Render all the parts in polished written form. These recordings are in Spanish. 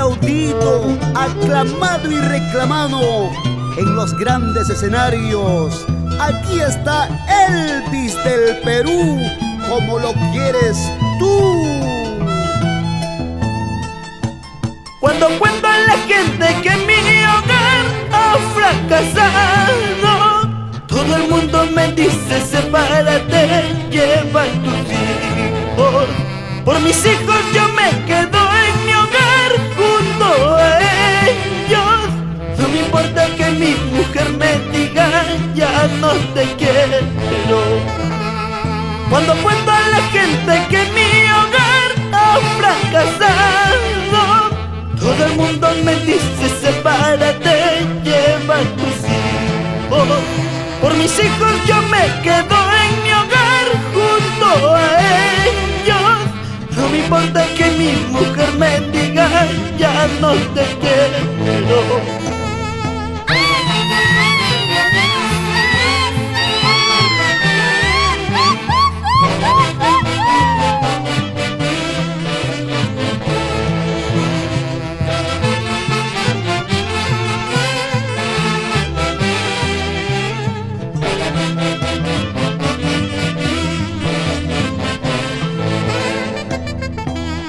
aplaudido, aclamado y reclamado en los grandes escenarios. Aquí está Elvis del Perú, como lo quieres tú. Cuando cuento a la gente que mi hogar ha fracasado, todo el mundo me dice: sepárate, lleva tus hijos. Por mis hijos yo me quedo en mi hogar junto a ellos. No me importa que mi mujer me diga: ya no te quiero. Cuando cuento a la gente que mi hogar ha fracasado, todo el mundo me dice: sepárate, lleva tus hijos. Por mis hijos yo me quedo en mi hogar junto a ellos. No me importa que mi mujer me diga: ya no te quiero.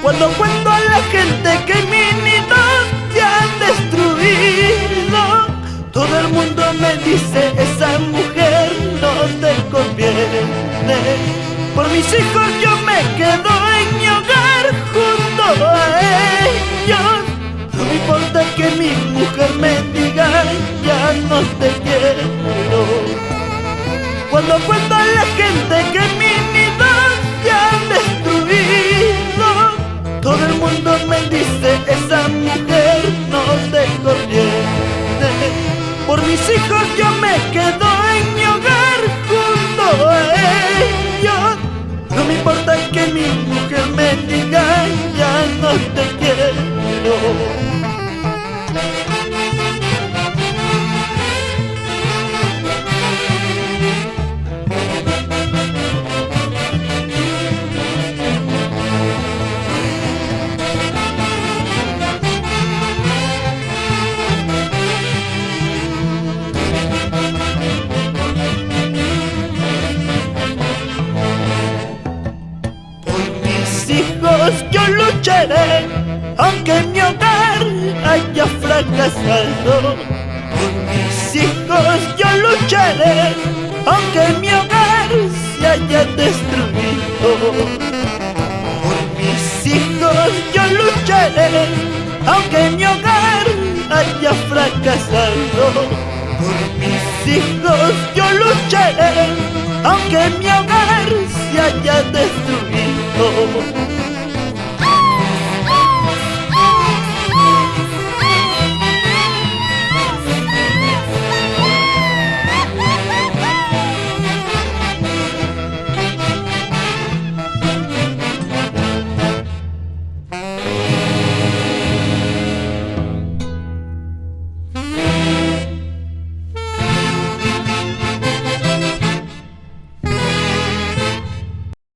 Cuando cuento a la gente que mi nido se han destruido, todo el mundo me dice: esa mujer no te conviene. Por mis hijos yo me quedo en mi hogar junto a ellos. No me importa que mi mujer me diga: ya no te quiero. Cuando cuento a la gente que mi nido se han destruido, todo el mundo me dice: esa mujer no te conviene. Por mis hijos yo me quedo en mi hogar junto a ellos. No me importa que mi mujer me diga: ya no te quiero. Yo lucharé, aunque mi hogar haya fracasado. Por mis hijos yo lucharé, aunque mi hogar se haya destruido. Por mis hijos yo lucharé, aunque mi hogar haya fracasado. Por mis hijos yo lucharé, aunque mi hogar se haya destruido.